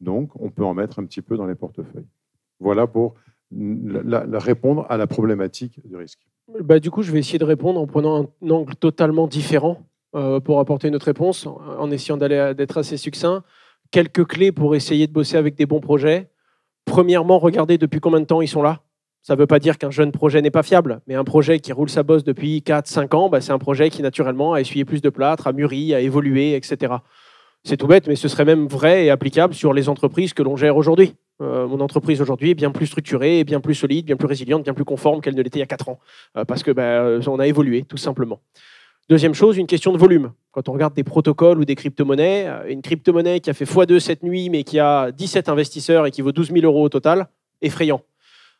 [SPEAKER 2] Donc, on peut en mettre un petit peu dans les portefeuilles. Voilà pour répondre à la problématique du risque.
[SPEAKER 3] Bah, du coup, je vais essayer de répondre en prenant un angle totalement différent pour apporter notre réponse, en essayant d'être assez succinct. Quelques clés pour essayer de bosser avec des bons projets. Premièrement, regardez depuis combien de temps ils sont là. Ça ne veut pas dire qu'un jeune projet n'est pas fiable, mais un projet qui roule sa bosse depuis 4-5 ans, bah, c'est un projet qui naturellement a essuyé plus de plâtre, a mûri, a évolué, etc. C'est tout bête, mais ce serait même vrai et applicable sur les entreprises que l'on gère aujourd'hui. Mon entreprise aujourd'hui est bien plus structurée, bien plus solide, bien plus résiliente, bien plus conforme qu'elle ne l'était il y a 4 ans, parce que on a évolué, tout simplement. Deuxième chose, une question de volume. Quand on regarde des protocoles ou des crypto-monnaies, une crypto-monnaie qui a fait x2 cette nuit, mais qui a 17 investisseurs et qui vaut 12 000 € au total, effrayant.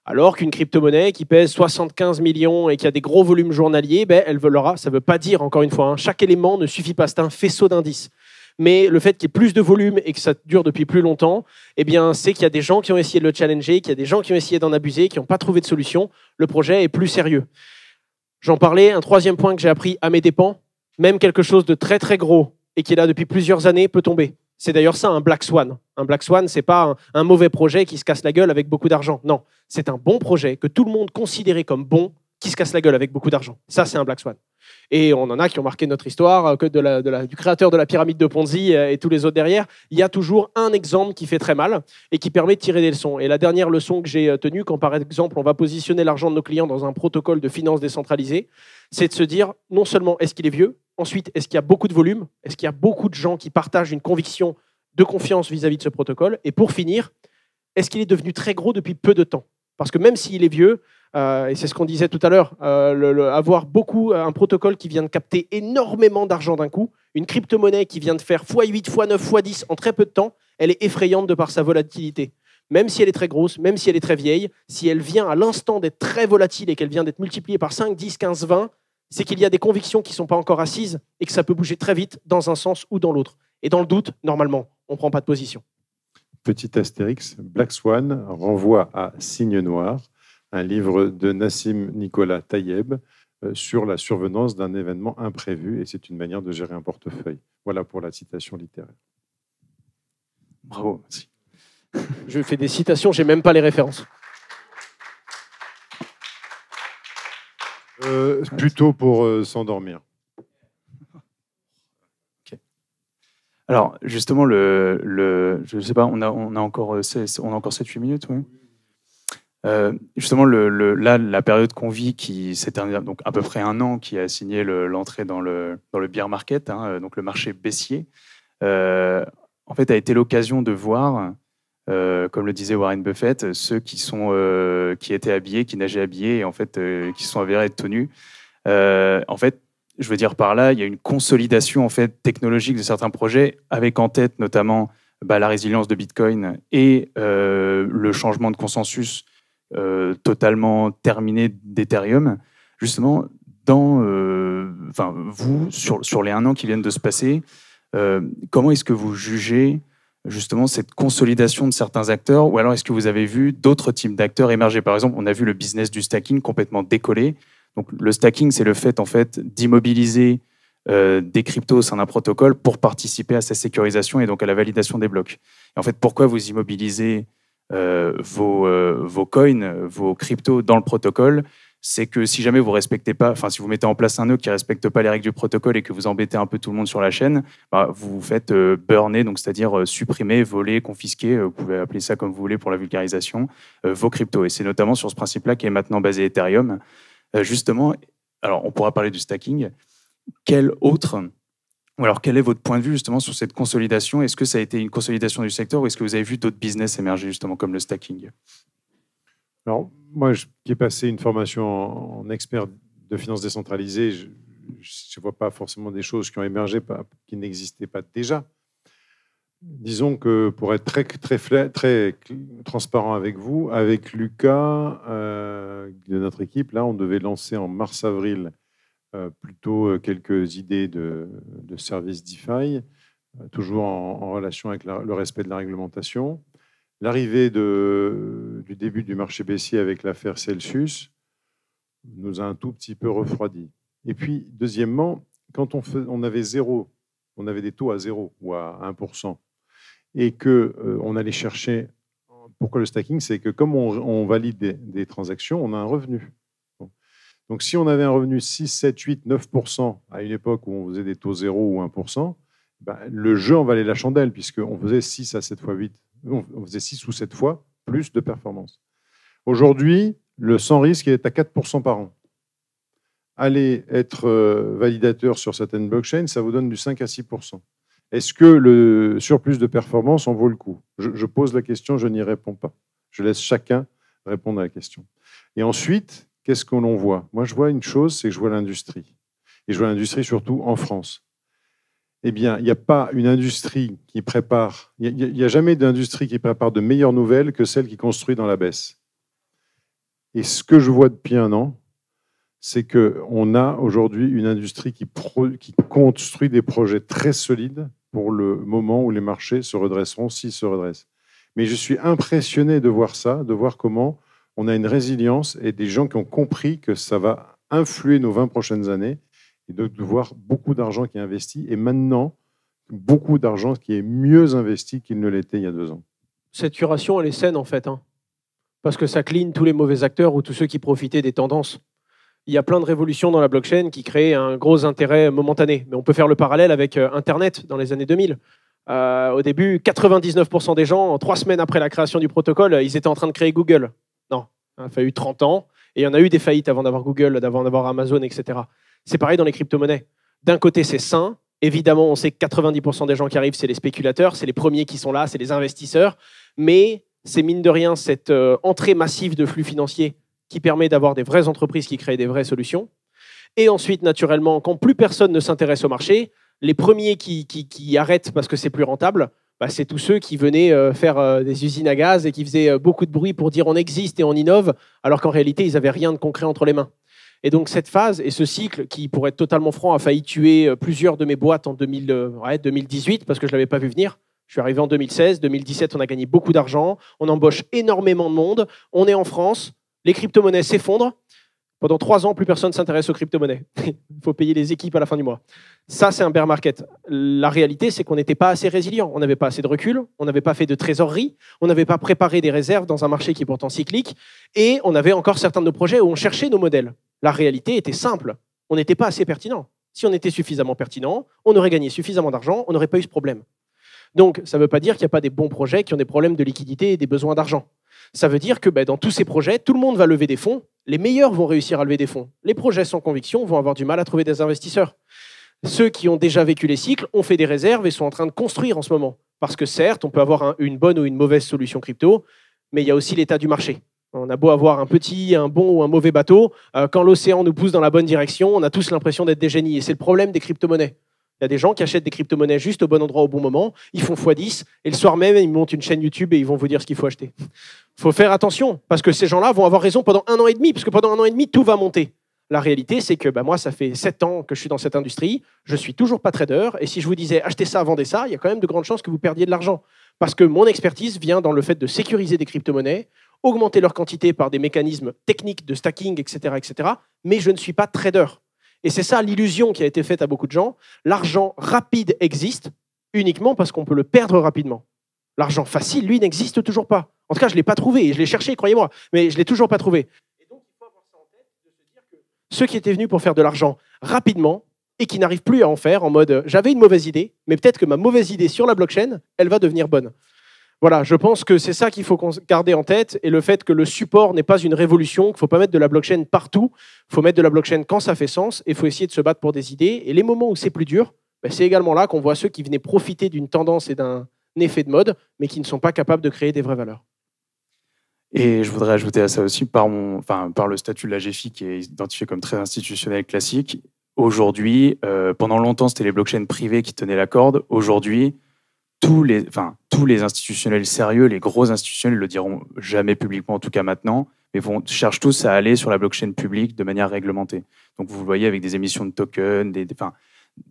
[SPEAKER 3] Alors qu'une crypto-monnaie qui pèse 75 millions et qui a des gros volumes journaliers, elle volera. Ça ne veut pas dire, encore une fois, chaque élément ne suffit pas, c'est un faisceau d'indices. Mais le fait qu'il y ait plus de volume et que ça dure depuis plus longtemps, c'est qu'il y a des gens qui ont essayé de le challenger, qu'il y a des gens qui ont essayé d'en abuser, qui n'ont pas trouvé de solution. Le projet est plus sérieux. J'en parlais, un troisième point que j'ai appris à mes dépens, même quelque chose de très très gros et qui est là depuis plusieurs années peut tomber. C'est d'ailleurs ça, un Black Swan. Un Black Swan, ce n'est pas un mauvais projet qui se casse la gueule avec beaucoup d'argent. Non, c'est un bon projet que tout le monde considérait comme bon, qui se casse la gueule avec beaucoup d'argent. Ça, c'est un Black Swan. Et on en a qui ont marqué notre histoire, que du créateur de la pyramide de Ponzi et tous les autres derrière. Il y a toujours un exemple qui fait très mal et qui permet de tirer des leçons. Et la dernière leçon que j'ai tenue, quand par exemple on va positionner l'argent de nos clients dans un protocole de finance décentralisée, c'est de se dire non seulement est-ce qu'il est vieux, ensuite est-ce qu'il y a beaucoup de volume, est-ce qu'il y a beaucoup de gens qui partagent une conviction de confiance vis-à-vis de ce protocole, et pour finir, est-ce qu'il est devenu très gros depuis peu de temps? Parce que même s'il est vieux, et c'est ce qu'on disait tout à l'heure, avoir un protocole qui vient de capter énormément d'argent d'un coup, une crypto-monnaie qui vient de faire x8, x9, x10 en très peu de temps, elle est effrayante de par sa volatilité. Même si elle est très grosse, même si elle est très vieille, si elle vient à l'instant d'être très volatile et qu'elle vient d'être multipliée par 5, 10, 15, 20, c'est qu'il y a des convictions qui ne sont pas encore assises et que ça peut bouger très vite dans un sens ou dans l'autre. Et dans le doute, normalement, on ne prend pas de position.
[SPEAKER 2] Petit astérix, Black Swan renvoie à Cygne Noir, un livre de Nassim Nicolas Tayeb sur la survenance d'un événement imprévu, et c'est une manière de gérer un portefeuille. Voilà pour la citation littéraire.
[SPEAKER 1] Bravo, merci.
[SPEAKER 3] Je fais des citations, je n'ai même pas les références.
[SPEAKER 2] Plutôt pour s'endormir.
[SPEAKER 1] Okay. Alors, justement, je ne sais pas, on a encore 7-8 minutes, oui. Justement, là, la période qu'on vit, qui s'est terminée, donc à peu près 1 an, qui a signé l'entrée dans le bear market, donc le marché baissier, en fait, a été l'occasion de voir, comme le disait Warren Buffett, ceux qui étaient habillés, qui nageaient habillés, et en fait, qui se sont avérés être tout nus. En fait, je veux dire par là, il y a une consolidation en fait technologique de certains projets, avec en tête notamment la résilience de Bitcoin et le changement de consensus totalement terminé d'Ethereum. Justement, vous, sur les 1 an qui viennent de se passer, comment est-ce que vous jugez justement cette consolidation de certains acteurs, ou alors est-ce que vous avez vu d'autres types d'acteurs émerger? Par exemple, on a vu le business du stacking complètement décoller. Donc, le stacking, c'est le fait, en fait, d'immobiliser des cryptos au sein d'un protocole pour participer à sa sécurisation et donc à la validation des blocs. Et en fait, pourquoi vous immobilisez vos coins, vos cryptos dans le protocole? C'est que si jamais vous respectez pas, enfin si vous mettez en place un nœud qui ne respecte pas les règles du protocole et que vous embêtez un peu tout le monde sur la chaîne, vous vous faites burner, donc c'est-à-dire supprimer, voler, confisquer, vous pouvez appeler ça comme vous voulez pour la vulgarisation, vos cryptos. Et c'est notamment sur ce principe-là qui est maintenant basé Ethereum. Justement, alors on pourra parler du stacking. Quel est votre point de vue justement sur cette consolidation? Est-ce que ça a été une consolidation du secteur ou est-ce que vous avez vu d'autres business émerger justement comme le stacking?
[SPEAKER 2] Alors, moi, qui ai passé une formation en expert de finance décentralisée, je ne vois pas forcément des choses qui ont émergé, qui n'existaient pas déjà. Disons que pour être très transparent avec vous, avec Lucas de notre équipe, là, on devait lancer en mars-avril plutôt quelques idées de services DeFi, toujours en relation avec le respect de la réglementation. L'arrivée du début du marché baissier avec l'affaire Celsius nous a un tout petit peu refroidi. Et puis, deuxièmement, quand on avait des taux à 0 ou à 1%, et qu'on allait chercher... Pourquoi le stacking? C'est que comme on valide des transactions, on a un revenu. Donc, si on avait un revenu 6, 7, 8, 9% à une époque où on faisait des taux 0 ou 1%, ben, le jeu en valait la chandelle, puisqu'on faisait 6 à 7 fois 8. On faisait 6 ou 7 fois plus de performance. Aujourd'hui, le sans risque est à 4% par an. Allez être validateur sur certaines blockchains, ça vous donne du 5 à 6%. Est-ce que le surplus de performance en vaut le coup? Je pose la question, je n'y réponds pas. Je laisse chacun répondre à la question. Et ensuite, qu'est-ce que l'on voit? Moi, je vois une chose, c'est que je vois l'industrie. Et je vois l'industrie surtout en France. Eh bien, il n'y a pas une industrie qui prépare, il n'y a jamais d'industrie qui prépare de meilleures nouvelles que celle qui construit dans la baisse. Et ce que je vois depuis un an, c'est qu'on a aujourd'hui une industrie qui construit des projets très solides pour le moment où les marchés se redresseront, s'ils se redressent. Mais je suis impressionné de voir ça, de voir comment on a une résilience et des gens qui ont compris que ça va influer nos 20 prochaines années et de voir beaucoup d'argent qui est investi et maintenant beaucoup d'argent qui est mieux investi qu'il ne l'était il y a 2 ans.
[SPEAKER 3] Cette curation, elle est saine en fait, hein, parce que ça clean tous les mauvais acteurs ou tous ceux qui profitaient des tendances. Il y a plein de révolutions dans la blockchain qui créent un gros intérêt momentané. Mais on peut faire le parallèle avec Internet dans les années 2000. Au début, 99% des gens, en 3 semaines après la création du protocole, ils étaient en train de créer Google. Non, il a fallu 30 ans. Et il y en a eu des faillites avant d'avoir Google, avant d'avoir Amazon, etc. C'est pareil dans les crypto-monnaies. D'un côté, c'est sain. Évidemment, on sait que 90% des gens qui arrivent, c'est les spéculateurs, c'est les premiers qui sont là, c'est les investisseurs. Mais c'est mine de rien cette entrée massive de flux financiers qui permet d'avoir des vraies entreprises qui créent des vraies solutions. Et ensuite, naturellement, quand plus personne ne s'intéresse au marché, les premiers qui arrêtent parce que c'est plus rentable, bah, c'est tous ceux qui venaient faire des usines à gaz et qui faisaient beaucoup de bruit pour dire on existe et on innove, alors qu'en réalité, ils n'avaient rien de concret entre les mains. Et donc cette phase et ce cycle, qui pour être totalement franc, a failli tuer plusieurs de mes boîtes en 2018, parce que je ne l'avais pas vu venir. Je suis arrivé en 2016, 2017, on a gagné beaucoup d'argent, on embauche énormément de monde, on est en France, les crypto-monnaies s'effondrent. Pendant 3 ans, plus personne ne s'intéresse aux crypto-monnaies. Il faut payer les équipes à la fin du mois. Ça, c'est un bear market. La réalité, c'est qu'on n'était pas assez résilient. On n'avait pas assez de recul, on n'avait pas fait de trésorerie, on n'avait pas préparé des réserves dans un marché qui est pourtant cyclique, et on avait encore certains de nos projets où on cherchait nos modèles. La réalité était simple. On n'était pas assez pertinent. Si on était suffisamment pertinent, on aurait gagné suffisamment d'argent, on n'aurait pas eu ce problème. Donc, ça ne veut pas dire qu'il n'y a pas des bons projets qui ont des problèmes de liquidité et des besoins d'argent. Ça veut dire que dans tous ces projets, tout le monde va lever des fonds. Les meilleurs vont réussir à lever des fonds. Les projets sans conviction vont avoir du mal à trouver des investisseurs. Ceux qui ont déjà vécu les cycles ont fait des réserves et sont en train de construire en ce moment. Parce que certes, on peut avoir une bonne ou une mauvaise solution crypto, mais il y a aussi l'état du marché. On a beau avoir un bon ou un mauvais bateau, quand l'océan nous pousse dans la bonne direction, on a tous l'impression d'être des génies. Et c'est le problème des crypto-monnaies. Il y a des gens qui achètent des crypto-monnaies juste au bon endroit au bon moment, ils font x10, et le soir même, ils montent une chaîne YouTube et ils vont vous dire ce qu'il faut acheter. Il faut faire attention, parce que ces gens-là vont avoir raison pendant 1 an et demi, parce que pendant 1 an et demi, tout va monter. La réalité, c'est que moi, ça fait 7 ans que je suis dans cette industrie, je ne suis toujours pas trader, et si je vous disais achetez ça, vendez ça, il y a quand même de grandes chances que vous perdiez de l'argent. Parce que mon expertise vient dans le fait de sécuriser des crypto-monnaies, augmenter leur quantité par des mécanismes techniques de stacking, etc., etc., mais je ne suis pas trader. Et c'est ça l'illusion qui a été faite à beaucoup de gens. L'argent rapide existe uniquement parce qu'on peut le perdre rapidement. L'argent facile, lui, n'existe toujours pas. En tout cas, je ne l'ai pas trouvé. Et je l'ai cherché, croyez-moi, mais je ne l'ai toujours pas trouvé. Et donc, il faut avoir ça en tête, de se dire que ceux qui étaient venus pour faire de l'argent rapidement et qui n'arrivent plus à en faire en mode « j'avais une mauvaise idée, mais peut-être que ma mauvaise idée sur la blockchain, elle va devenir bonne ». Voilà, je pense que c'est ça qu'il faut garder en tête, et le fait que le support n'est pas une révolution, qu'il ne faut pas mettre de la blockchain partout, il faut mettre de la blockchain quand ça fait sens, et il faut essayer de se battre pour des idées. Et les moments où c'est plus dur, c'est également là qu'on voit ceux qui venaient profiter d'une tendance et d'un effet de mode, mais qui ne sont pas capables de créer des vraies valeurs.
[SPEAKER 1] Et je voudrais ajouter à ça aussi, par le statut de la GFI qui est identifié comme très institutionnel classique, aujourd'hui, pendant longtemps, c'était les blockchains privées qui tenaient la corde. Aujourd'hui, tous les institutionnels sérieux, les gros institutionnels le diront jamais publiquement, en tout cas maintenant, mais cherchent tous à aller sur la blockchain publique de manière réglementée. Donc vous le voyez avec des émissions de tokens,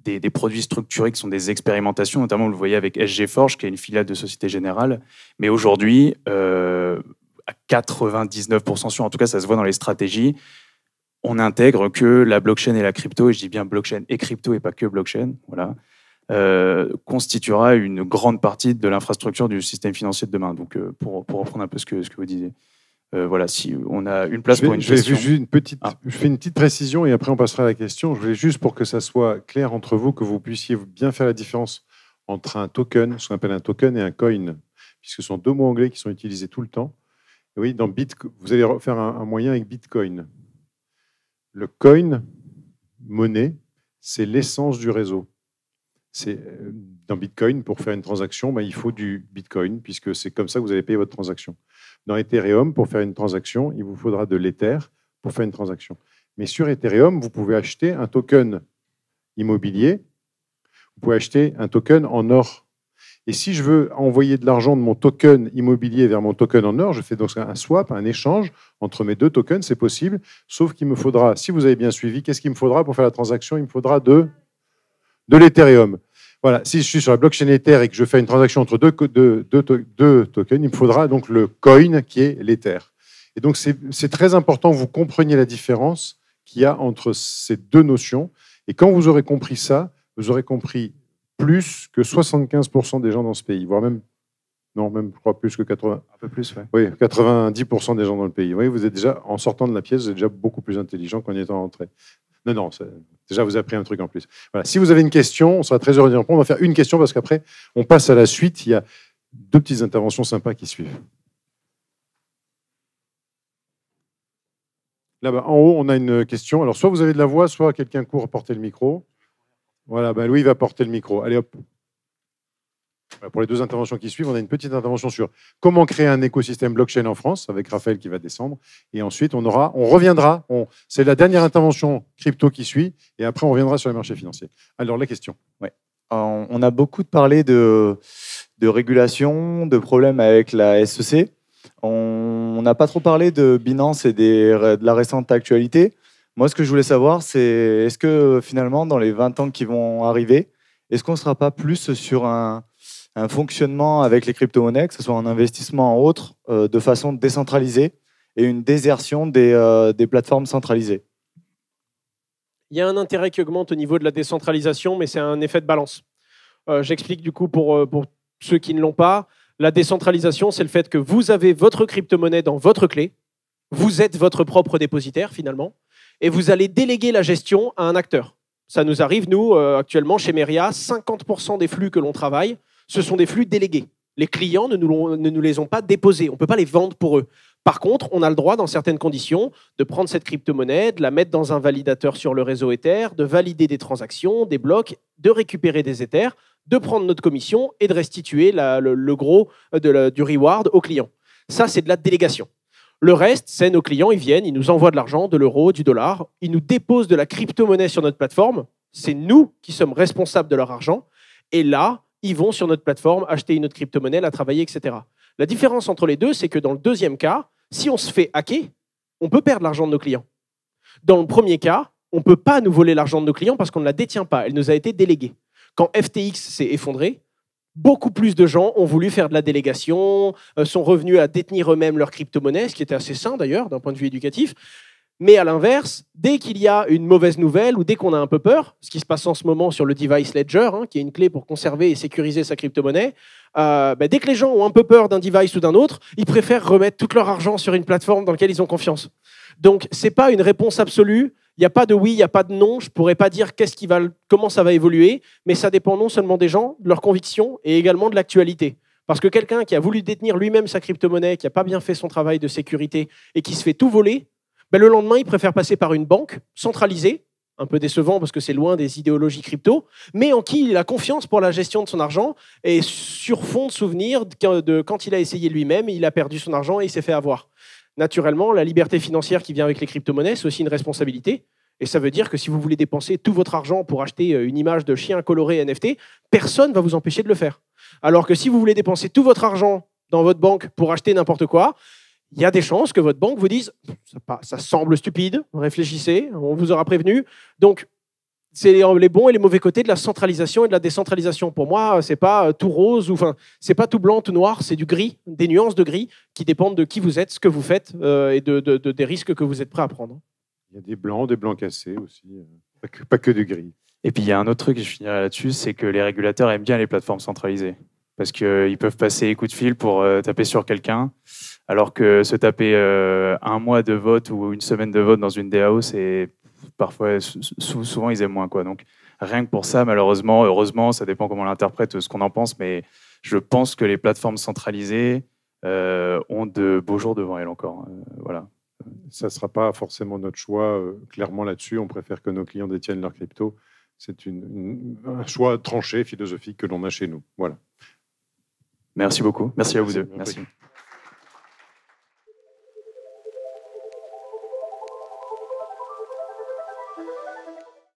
[SPEAKER 1] des produits structurés qui sont des expérimentations, notamment vous le voyez avec SG Forge, qui est une filiale de Société Générale. Mais aujourd'hui, à 99% sûr, en tout cas ça se voit dans les stratégies, on intègre que la blockchain et la crypto, et je dis bien blockchain et crypto et pas que blockchain, voilà, constituera une grande partie de l'infrastructure du système financier de demain. Donc pour reprendre un peu ce que vous disiez. Voilà, si on a une place pour une question.
[SPEAKER 2] Je fais une petite précision et après on passera à la question. Je voulais juste pour que ça soit clair entre vous, que vous puissiez bien faire la différence entre un token, ce qu'on appelle un token, et un coin, puisque ce sont deux mots anglais qui sont utilisés tout le temps. Et oui, dans vous allez faire un moyen avec Bitcoin. Le coin, monnaie, c'est l'essence du réseau. Dans Bitcoin, pour faire une transaction, il faut du Bitcoin, puisque c'est comme ça que vous allez payer votre transaction. Dans Ethereum, pour faire une transaction, il vous faudra de l'Ether pour faire une transaction. Mais sur Ethereum, vous pouvez acheter un token immobilier, vous pouvez acheter un token en or. Et si je veux envoyer de l'argent de mon token immobilier vers mon token en or, je fais donc un swap, un échange entre mes deux tokens, c'est possible, sauf qu'il me faudra, si vous avez bien suivi, qu'est-ce qu'il me faudra pour faire la transaction? Il me faudra de l'Ethereum. Voilà, si je suis sur la blockchain Ether et que je fais une transaction entre deux tokens, il me faudra donc le coin qui est l'Ether. Et donc c'est très important que vous compreniez la différence qu'il y a entre ces deux notions. Et quand vous aurez compris ça, vous aurez compris plus que 75% des gens dans ce pays, voire même, non, même je crois plus que 80.
[SPEAKER 1] Un peu plus, ouais.
[SPEAKER 2] Oui, 90% des gens dans le pays. Oui, vous êtes déjà, en sortant de la pièce, vous êtes déjà beaucoup plus intelligent qu'en y étant entré. Non, déjà vous avez appris un truc en plus. Voilà. Si vous avez une question, on sera très heureux d'y répondre. On va faire une question parce qu'après, on passe à la suite. Il y a deux petites interventions sympas qui suivent. Là-bas, en haut, on a une question. Alors, soit vous avez de la voix, soit quelqu'un court porter le micro. Voilà, Louis va porter le micro. Allez, hop. Voilà, pour les deux interventions qui suivent, on a une petite intervention sur comment créer un écosystème blockchain en France, avec Raphaël qui va descendre. Et ensuite, on reviendra. C'est la dernière intervention crypto qui suit. Et après, on reviendra sur les marchés financiers. Alors, la question.
[SPEAKER 4] Ouais. On a beaucoup parlé de régulation, de problèmes avec la SEC. On n'a pas trop parlé de Binance et de la récente actualité. Moi, ce que je voulais savoir, c'est est-ce que finalement, dans les 20 ans qui vont arriver, est-ce qu'on ne sera pas plus sur un fonctionnement avec les crypto-monnaies, que ce soit en investissement ou autre, de façon décentralisée et une désertion des plateformes centralisées?
[SPEAKER 3] Il y a un intérêt qui augmente au niveau de la décentralisation, mais c'est un effet de balance. J'explique du coup pour ceux qui ne l'ont pas. La décentralisation, c'est le fait que vous avez votre crypto-monnaie dans votre clé, vous êtes votre propre dépositaire finalement, et vous allez déléguer la gestion à un acteur. Ça nous arrive, nous, actuellement, chez Meria, 50% des flux que l'on travaille, ce sont des flux délégués. Les clients ne nous les ont pas déposés. On ne peut pas les vendre pour eux. Par contre, on a le droit, dans certaines conditions, de prendre cette crypto-monnaie, de la mettre dans un validateur sur le réseau Ether, de valider des transactions, des blocs, de récupérer des Ethers, de prendre notre commission et de restituer le gros du reward au client. Ça, c'est de la délégation. Le reste, c'est nos clients, ils viennent, ils nous envoient de l'argent, de l'euro, du dollar, ils nous déposent de la crypto-monnaie sur notre plateforme. C'est nous qui sommes responsables de leur argent. Et là, ils vont sur notre plateforme acheter une autre crypto-monnaie, la travailler, etc. La différence entre les deux, c'est que dans le deuxième cas, si on se fait hacker, on peut perdre l'argent de nos clients. Dans le premier cas, on ne peut pas nous voler l'argent de nos clients parce qu'on ne la détient pas. Elle nous a été déléguée. Quand FTX s'est effondré, beaucoup plus de gens ont voulu faire de la délégation, sont revenus à détenir eux-mêmes leur crypto-monnaie, ce qui était assez sain d'ailleurs d'un point de vue éducatif. Mais à l'inverse, dès qu'il y a une mauvaise nouvelle ou dès qu'on a un peu peur, ce qui se passe en ce moment sur le device ledger, qui est une clé pour conserver et sécuriser sa crypto-monnaie, dès que les gens ont un peu peur d'un device ou d'un autre, ils préfèrent remettre tout leur argent sur une plateforme dans laquelle ils ont confiance. Donc, ce n'est pas une réponse absolue. Il n'y a pas de oui, il n'y a pas de non. Je ne pourrais pas dire comment ça va évoluer, mais ça dépend non seulement des gens, de leurs convictions et également de l'actualité. Parce que quelqu'un qui a voulu détenir lui-même sa crypto-monnaie, qui n'a pas bien fait son travail de sécurité et qui se fait tout voler, le lendemain, il préfère passer par une banque centralisée, un peu décevant parce que c'est loin des idéologies crypto, mais en qui il a confiance pour la gestion de son argent et sur fond de souvenir de quand il a essayé lui-même, il a perdu son argent et il s'est fait avoir. Naturellement, la liberté financière qui vient avec les crypto-monnaies, c'est aussi une responsabilité. Et ça veut dire que si vous voulez dépenser tout votre argent pour acheter une image de chien coloré NFT, personne ne va vous empêcher de le faire. Alors que si vous voulez dépenser tout votre argent dans votre banque pour acheter n'importe quoi, il y a des chances que votre banque vous dise ça semble stupide, réfléchissez, on vous aura prévenu. Donc, c'est les bons et les mauvais côtés de la centralisation et de la décentralisation. Pour moi, c'est pas tout rose, c'est pas tout blanc, tout noir, c'est du gris, des nuances de gris qui dépendent de qui vous êtes, ce que vous faites et des risques que vous êtes prêts à prendre.
[SPEAKER 2] Il y a des blancs cassés aussi, pas que du gris.
[SPEAKER 1] Et puis il y a un autre truc, et je finirai là-dessus, c'est que les régulateurs aiment bien les plateformes centralisées. Parce qu'ils peuvent passer coup de fil pour taper sur quelqu'un, alors que se taper un mois de vote ou une semaine de vote dans une DAO, c'est parfois, souvent, ils aiment moins, quoi. Donc, rien que pour ça, malheureusement, heureusement, ça dépend comment on l'interprète, ce qu'on en pense, mais je pense que les plateformes centralisées ont de beaux jours devant elles encore. Voilà.
[SPEAKER 2] Ça ne sera pas forcément notre choix, clairement là-dessus. On préfère que nos clients détiennent leur crypto. C'est un choix tranché, philosophique que l'on a chez nous. Voilà.
[SPEAKER 1] Merci beaucoup. Merci à vous deux. Merci.